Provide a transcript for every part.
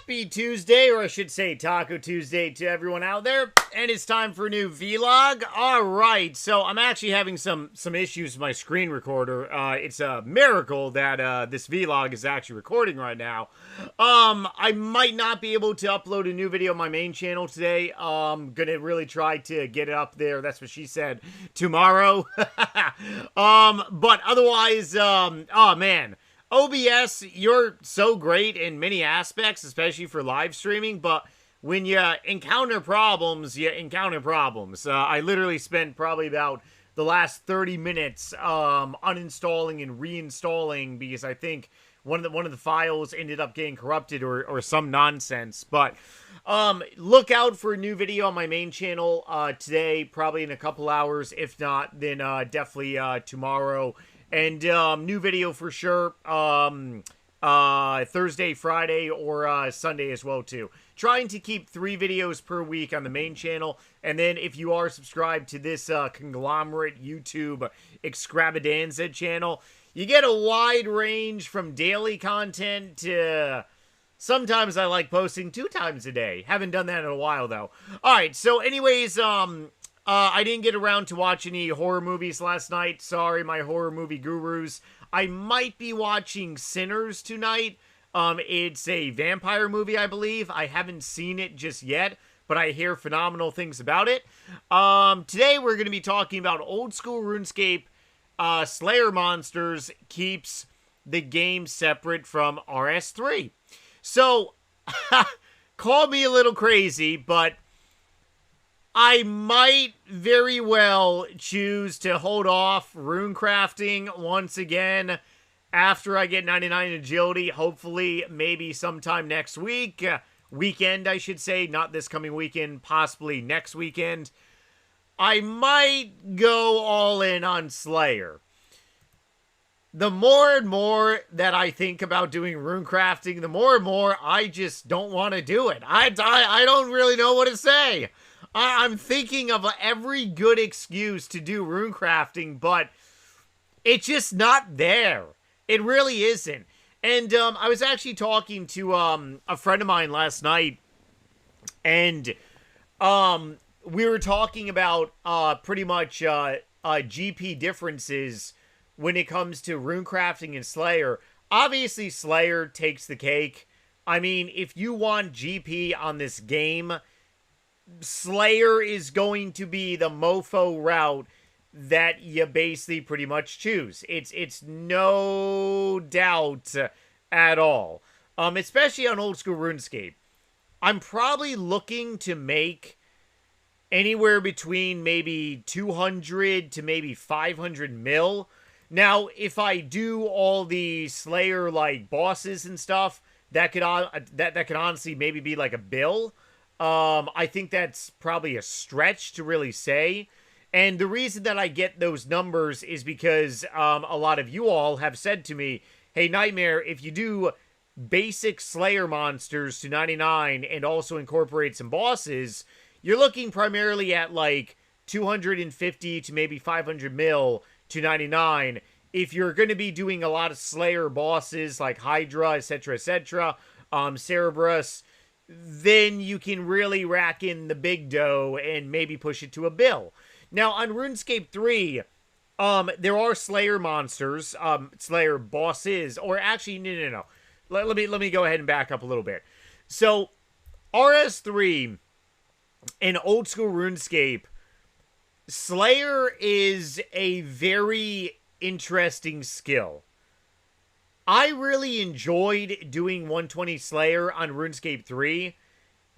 Happy Tuesday, or I should say Taco Tuesday to everyone out there, and it's time for a new vlog. Alright, so I'm actually having some issues with my screen recorder. It's a miracle that this vlog is actually recording right now. I might not be able to upload a new video on my main channel today. Gonna really try to get it up there, that's what she said, tomorrow. But otherwise, oh man. OBS, you're so great in many aspects, especially for live streaming, but when you encounter problems, you encounter problems. I literally spent probably about the last 30 minutes uninstalling and reinstalling because I think one of the files ended up getting corrupted or some nonsense. But look out for a new video on my main channel today, probably in a couple hours. If not, then definitely tomorrow. And new video for sure, Thursday, Friday, or Sunday as well, too. Trying to keep 3 videos per week on the main channel. And then if you are subscribed to this conglomerate YouTube extravaganza channel, you get a wide range from daily content to... Sometimes I like posting 2 times a day. Haven't done that in a while, though. Alright, so anyways, I didn't get around to watch any horror movies last night. Sorry, my horror movie gurus. I might be watching Sinners tonight. It's a vampire movie, I believe. I haven't seen it just yet, but I hear phenomenal things about it. Today we're going to be talking about old school RuneScape. Slayer Monsters keeps the game separate from RS3. So, call me a little crazy, but I might very well choose to hold off runecrafting once again after I get 99 agility. Hopefully, maybe sometime next week. Weekend, I should say. Not this coming weekend, possibly next weekend. I might go all in on Slayer. The more and more that I think about doing runecrafting, the more and more I just don't want to do it. I don't really know what to say. I'm thinking of every good excuse to do runecrafting, but it's just not there. It really isn't. And I was actually talking to a friend of mine last night, and we were talking about pretty much GP differences when it comes to runecrafting and Slayer. Obviously, Slayer takes the cake. I mean, if you want GP on this game, Slayer is going to be the mofo route that you basically pretty much choose. It's no doubt at all. Especially on old school RuneScape. I'm probably looking to make anywhere between maybe 200 to maybe 500 mil. Now, if I do all the Slayer like bosses and stuff, that could honestly maybe be like a bill. I think that's probably a stretch to really say. And the reason that I get those numbers is because a lot of you all have said to me, hey, Nightmare, if you do basic Slayer monsters to 99 and also incorporate some bosses, you're looking primarily at like 250 to maybe 500 mil to 99. If you're going to be doing a lot of Slayer bosses like Hydra, etc., Cerberus, then you can really rack in the big dough and maybe push it to a bill. Now, on RuneScape 3, there are Slayer monsters, Slayer bosses, or actually, no. Let me go ahead and back up a little bit. So, RS3 in old school RuneScape, Slayer is a very interesting skill. I really enjoyed doing 120 Slayer on RuneScape 3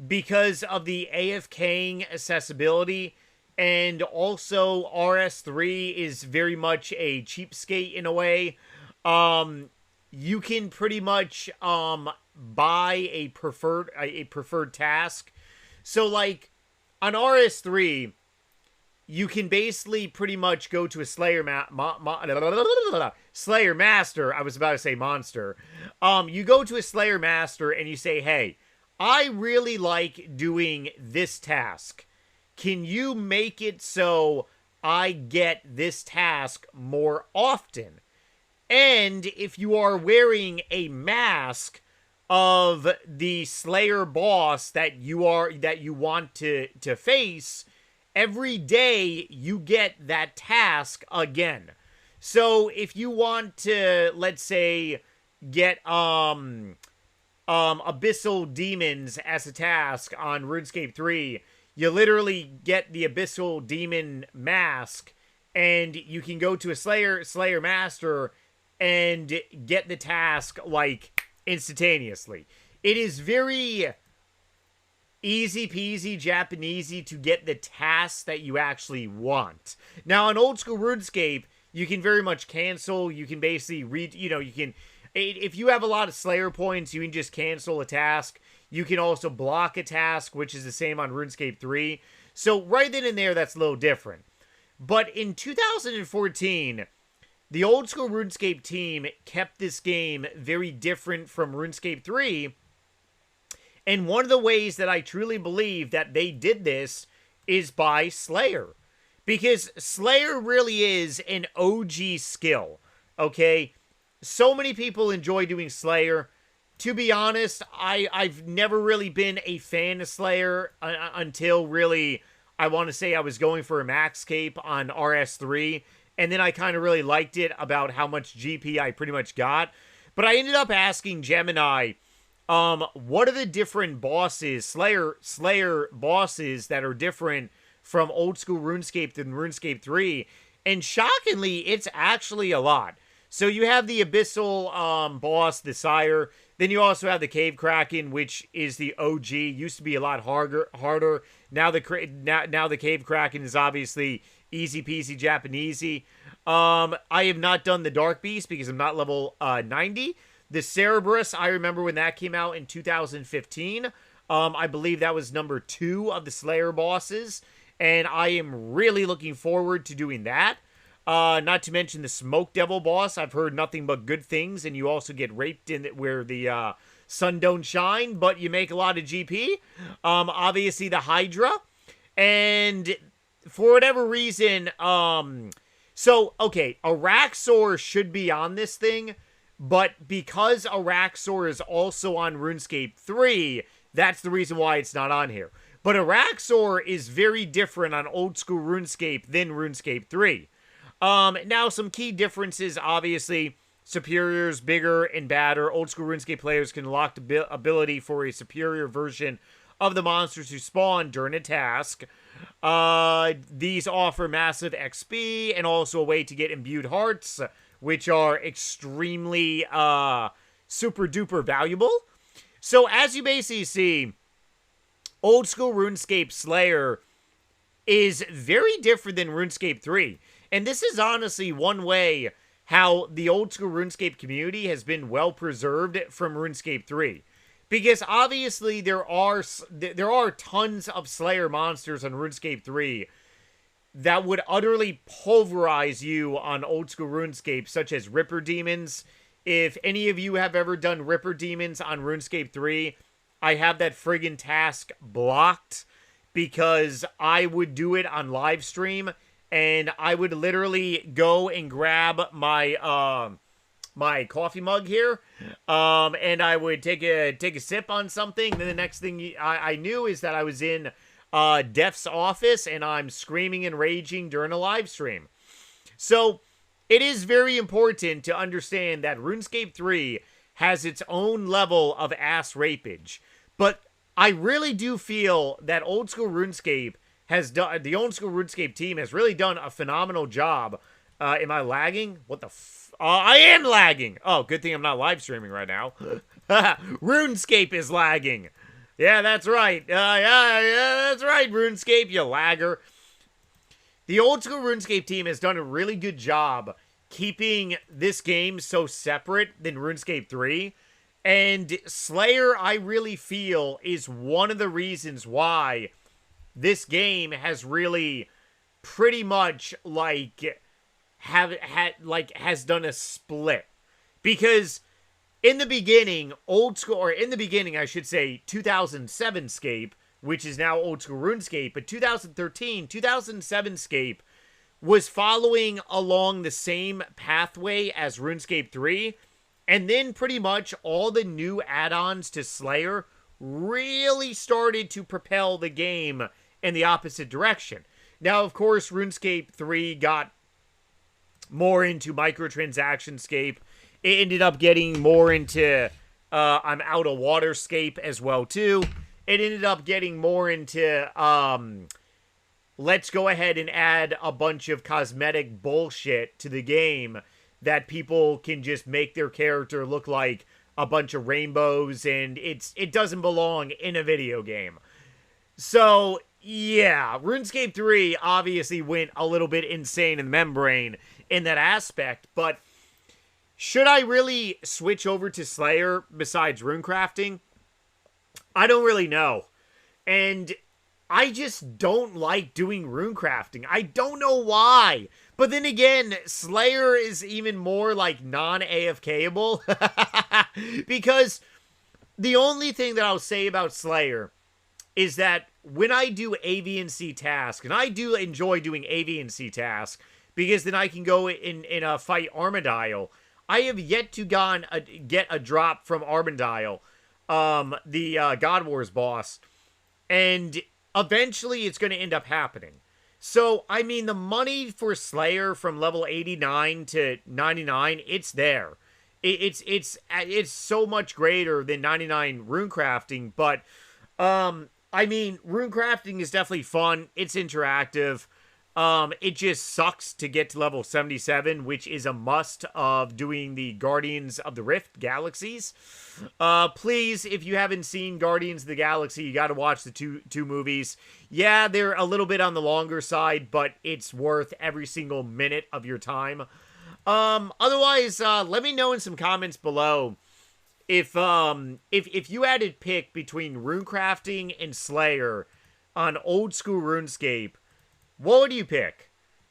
because of the AFKing accessibility, and also RS3 is very much a cheapskate in a way. You can pretty much buy a preferred task. So like on RS3, you can basically pretty much go to a Slayer Master. I was about to say monster. You go to a Slayer Master and you say, hey, I really like doing this task. Can you make it so I get this task more often? And if you are wearing a mask, of the Slayer boss that you want to face, every day you get that task again. So if you want to, let's say, get Abyssal Demons as a task on RuneScape 3, you literally get the Abyssal Demon mask, and you can go to a Slayer Master and get the task, like, instantaneously. It is very easy peasy Japanesey to get the tasks that you actually want. Now, on old school RuneScape, you can very much cancel. You can basically you can, if you have a lot of Slayer points, you can just cancel a task. You can also block a task, which is the same on RuneScape 3. So right then and there, that's a little different. But in 2014, the old school RuneScape team kept this game very different from RuneScape 3. And one of the ways that I truly believe that they did this is by Slayer. Because Slayer really is an OG skill, okay? So many people enjoy doing Slayer. To be honest, I've never really been a fan of Slayer until really, I want to say I was going for a Maxcape on RS3. And then I kind of really liked it about how much GP I pretty much got. But I ended up asking Gemini, what are the different bosses, Slayer bosses that are different from old school RuneScape than RuneScape 3? And shockingly, it's actually a lot. So you have the Abyssal boss, the Sire. Then you also have the Cave Kraken, which is the OG. Used to be a lot harder. Now the Cave Kraken is obviously easy peasy Japanesey. I have not done the Dark Beast because I'm not level 90. The Cerberus, I remember when that came out in 2015. I believe that was number 2 of the Slayer bosses. And I am really looking forward to doing that. Not to mention the Smoke Devil boss. I've heard nothing but good things. And you also get raped in it where the sun don't shine. But you make a lot of GP. Obviously the Hydra. And for whatever reason, okay, Araxor should be on this thing. But because Araxor is also on RuneScape 3, that's the reason why it's not on here. But Araxor is very different on old school RuneScape than RuneScape 3. Now, some key differences, obviously, superiors, bigger and badder. Old school RuneScape players can unlock the ability for a superior version of the monsters who spawn during a task. These offer massive XP and also a way to get imbued hearts, which are extremely super duper valuable. So as you basically see, old school RuneScape Slayer is very different than RuneScape 3. And this is honestly one way how the old school RuneScape community has been well preserved from RuneScape 3. Because obviously there are tons of Slayer monsters on RuneScape 3 that would utterly pulverize you on old school RuneScape, such as Ripper Demons. If any of you have ever done Ripper Demons on RuneScape 3, I have that friggin' task blocked because I would do it on live stream, and I would literally go and grab my my coffee mug here, and I would take a sip on something. Then the next thing I knew is that I was in Def's office, and I'm screaming and raging during a live stream. So it is very important to understand that RuneScape 3 has its own level of ass rapage. But I really do feel that old school RuneScape has done, the old school RuneScape team has really done a phenomenal job. Am I lagging? What the I am lagging! Oh, good thing I'm not live streaming right now. RuneScape is lagging. Yeah, that's right. Yeah, that's right, RuneScape, you lagger. The old school RuneScape team has done a really good job keeping this game so separate than RuneScape 3. And Slayer, I really feel, is one of the reasons why this game has really pretty much, like, has done a split. Because in the beginning, I should say, 2007 Scape, which is now old school RuneScape, but 2007 Scape was following along the same pathway as RuneScape 3, And then pretty much all the new add-ons to Slayer really started to propel the game in the opposite direction. Now, of course, RuneScape 3 got more into microtransaction-scape. It ended up getting more into I'm out of waterscape as well, too. It ended up getting more into let's go ahead and add a bunch of cosmetic bullshit to the game that people can just make their character look like a bunch of rainbows, and it doesn't belong in a video game. So, yeah, RuneScape 3 obviously went a little bit insane in the membrane in that aspect, but should I really switch over to Slayer besides runecrafting? I don't really know. And I just don't like doing runecrafting. I don't know why. But then again, Slayer is even more like non-AFKable. Because the only thing that I'll say about Slayer is that when I do AV&C tasks, and I do enjoy doing AV&C tasks, because then I can go in a fight Armadile. I have yet to get a drop from Armadile, the God Wars boss, and eventually it's going to end up happening. So, I mean, the money for Slayer from level 89 to 99, it's there. It's so much greater than 99 runecrafting, but, I mean, runecrafting is definitely fun. It's interactive. It just sucks to get to level 77, which is a must of doing the Guardians of the Rift Galaxies. Please, if you haven't seen Guardians of the Galaxy, you got to watch the two movies. Yeah, they're a little bit on the longer side, but it's worth every single minute of your time. Otherwise, let me know in some comments below if you had to pick between runecrafting and Slayer on old school RuneScape. What would you pick?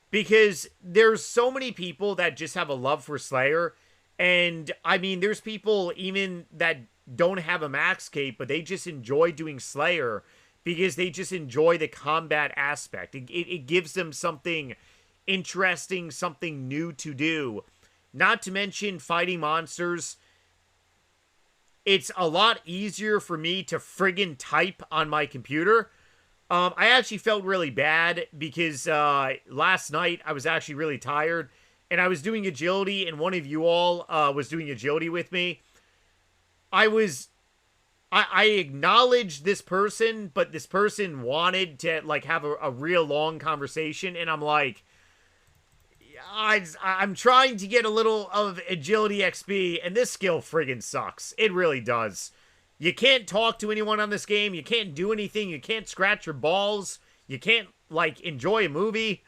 Because there's so many people that just have a love for Slayer. And, I mean, there's people even that don't have a max cape, but they just enjoy doing Slayer because they just enjoy the combat aspect. It gives them something interesting, something new to do. Not to mention fighting monsters. It's a lot easier for me to friggin' type on my computer. I actually felt really bad because last night I was actually really tired and I was doing agility and one of you all was doing agility with me. I acknowledged this person, but this person wanted to like have a real long conversation, and I'm like, I'm trying to get a little of agility XP, and this skill friggin' sucks. It really does. You can't talk to anyone on this game. You can't do anything. You can't scratch your balls. You can't, like, enjoy a movie.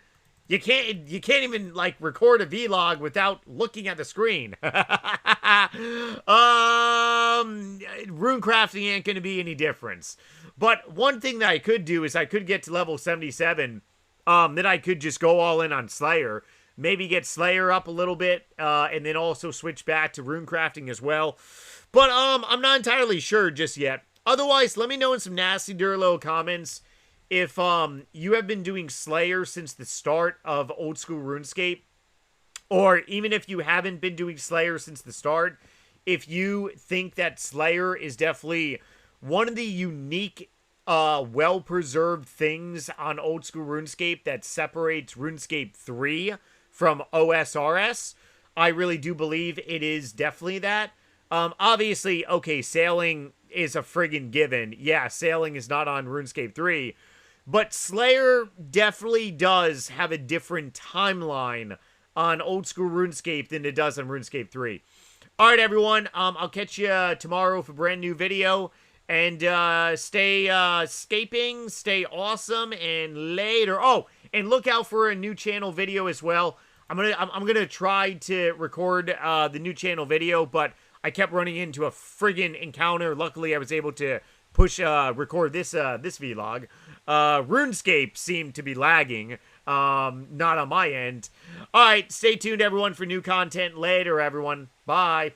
You can't even, like, record a vlog without looking at the screen. Runecrafting ain't gonna be any difference. But one thing that I could do is I could get to level 77. Then I could just go all in on Slayer. Maybe get Slayer up a little bit, and then also switch back to runecrafting as well. But, I'm not entirely sure just yet. Otherwise, let me know in some nasty, dirty little comments if, you have been doing Slayer since the start of old school RuneScape. Or even if you haven't been doing Slayer since the start, if you think that Slayer is definitely one of the unique, well-preserved things on old school RuneScape that separates RuneScape 3 from OSRS. I really do believe it is definitely that. Obviously, okay, sailing is a friggin' given. Yeah, sailing is not on RuneScape 3. But Slayer definitely does have a different timeline on old school RuneScape than it does on RuneScape 3. Alright, everyone. I'll catch you tomorrow with a brand new video. And, stay, scaping, stay awesome, and later. Oh, and look out for a new channel video as well. I'm gonna try to record, the new channel video, but I kept running into a friggin' encounter. Luckily, I was able to record this vlog. RuneScape seemed to be lagging. Not on my end. Alright, stay tuned, everyone, for new content later, everyone. Bye.